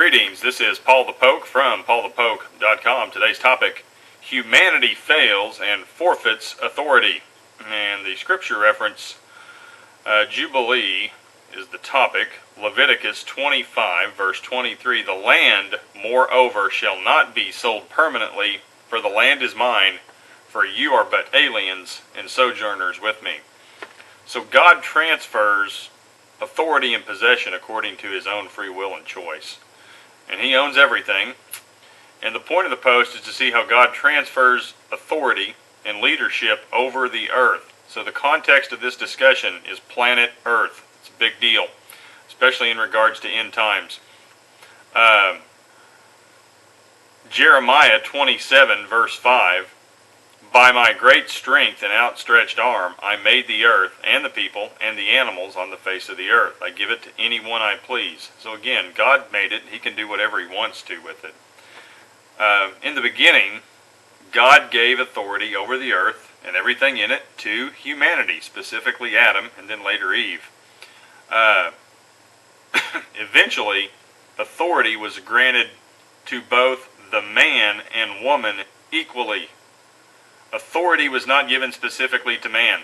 Greetings, this is Paul the Poke from paulthepoke.com. Today's topic, humanity fails and forfeits authority. And the scripture reference, Jubilee is the topic. Leviticus 25 verse 23, the land moreover shall not be sold permanently, for the land is mine, for you are but aliens and sojourners with me. So God transfers authority and possession according to his own free will and choice. And he owns everything. And the point of the post is to see how God transfers authority and leadership over the earth. So the context of this discussion is planet Earth. It's a big deal, especially in regards to end times. Jeremiah 27 verse 5, by my great strength and outstretched arm I made the earth and the people and the animals on the face of the earth. I give it to anyone I please. So again, God made it. He can do whatever he wants to with it. In the beginning, God gave authority over the earth and everything in it to humanity, specifically Adam and then later Eve. Eventually, authority was granted to both the man and woman equally. Authority was not given specifically to man.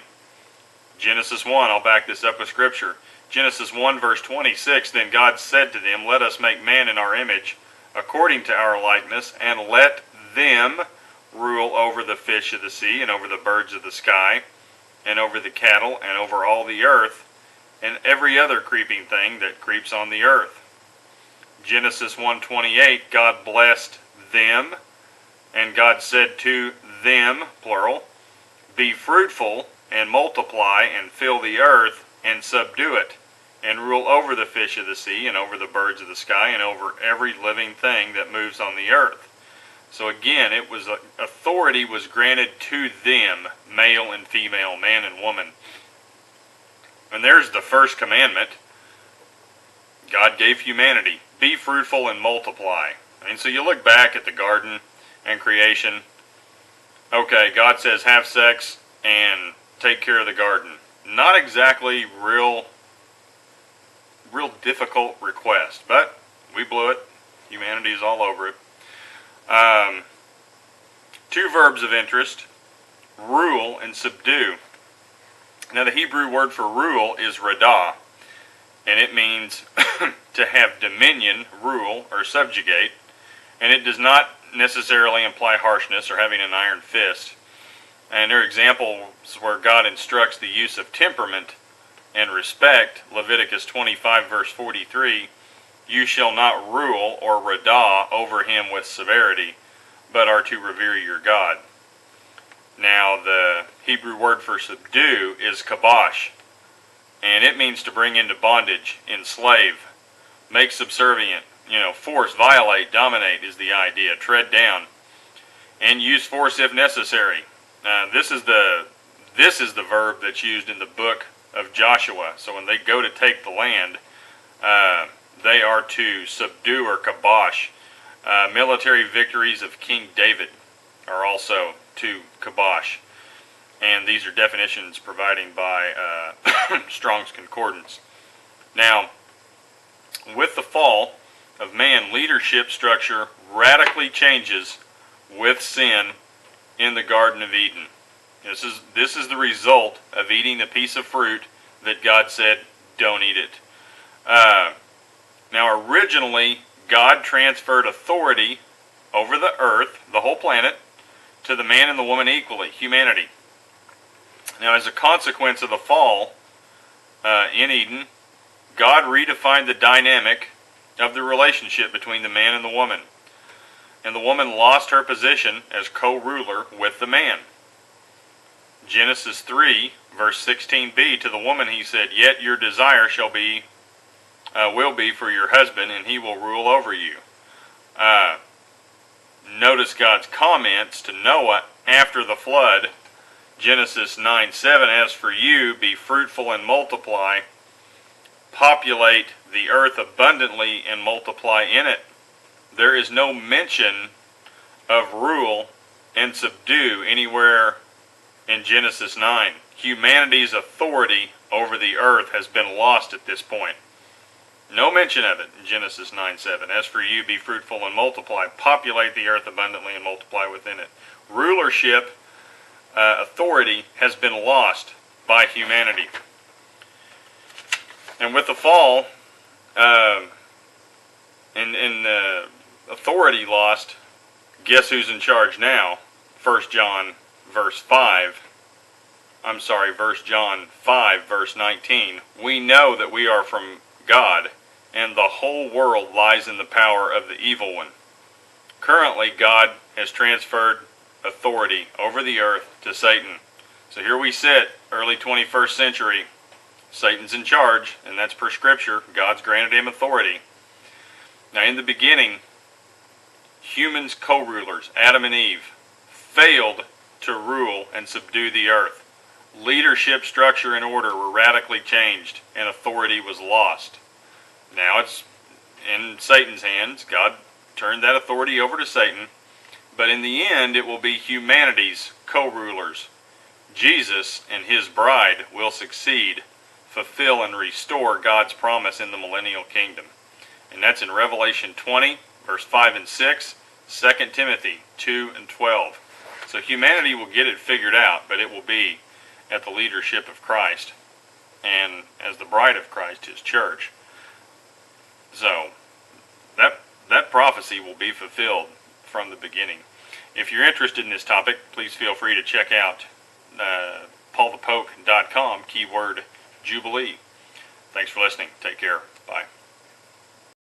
Genesis 1, I'll back this up with scripture. Genesis 1 verse 26, then God said to them, let us make man in our image, according to our likeness, and let them rule over the fish of the sea, and over the birds of the sky, and over the cattle, and over all the earth, and every other creeping thing that creeps on the earth. Genesis 1:28, God blessed them, and God said to them, plural, be fruitful and multiply and fill the earth and subdue it, and rule over the fish of the sea and over the birds of the sky and over every living thing that moves on the earth. So again, it was authority was granted to them, male and female, man and woman. And there's the first commandment. God gave humanity, be fruitful and multiply. And so you look back at the garden and creation. Okay, God says have sex and take care of the garden. Not exactly real difficult request, but we blew it. Humanity is all over it. Two verbs of interest, rule and subdue. Now the Hebrew word for rule is radah, and it means to have dominion, rule, or subjugate, and it does not necessarily imply harshness or having an iron fist. And there are examples where God instructs the use of temperament and respect. Leviticus 25 verse 43, you shall not rule or radah over him with severity, but are to revere your God. Now the Hebrew word for subdue is kabosh, and it means to bring into bondage, enslave, make subservient. Force, violate, dominate is the idea. Tread down, and use force if necessary. This is the verb that's used in the book of Joshua. So when they go to take the land, they are to subdue or kabosh. Military victories of King David are also to kabosh, and these are definitions provided by Strong's Concordance. Now, with the fall of man, leadership structure radically changes with sin in the Garden of Eden. This is the result of eating a piece of fruit that God said, don't eat it. Now originally, God transferred authority over the earth, the whole planet, to the man and the woman equally, humanity. Now as a consequence of the fall in Eden, God redefined the dynamic of the relationship between the man and the woman. And the woman lost her position as co-ruler with the man. Genesis 3, verse 16b, to the woman he said, yet your desire will be for your husband, and he will rule over you. Notice God's comments to Noah after the flood. Genesis 9:7, as for you, be fruitful and multiply, populate the earth abundantly and multiply in it. There is no mention of rule and subdue anywhere in Genesis 9. Humanity's authority over the earth has been lost at this point. No mention of it in Genesis 9:7. As for you, be fruitful and multiply. Populate the earth abundantly and multiply within it. Rulership, authority has been lost by humanity. And with the fall, and authority lost, guess who's in charge now? 1 John verse 5. I'm sorry, 1 John 5 verse 19. We know that we are from God, and the whole world lies in the power of the evil one. Currently, God has transferred authority over the earth to Satan. So here we sit, early 21st century. Satan's in charge, and that's per Scripture. God's granted him authority. Now, in the beginning, humans, co-rulers, Adam and Eve, failed to rule and subdue the earth. Leadership, structure, and order were radically changed, and authority was lost. Now it's in Satan's hands. God turned that authority over to Satan. But in the end, it will be humanity's co-rulers. Jesus and his bride will succeed, fulfill, and restore God's promise in the millennial kingdom. And that's in Revelation 20, verse 5 and 6, 2 Timothy 2 and 12. So humanity will get it figured out, but it will be at the leadership of Christ and as the bride of Christ, his church. So that prophecy will be fulfilled from the beginning. If you're interested in this topic, please feel free to check out paulthepoke.com, keyword Jubilee. Thanks for listening. Take care. Bye.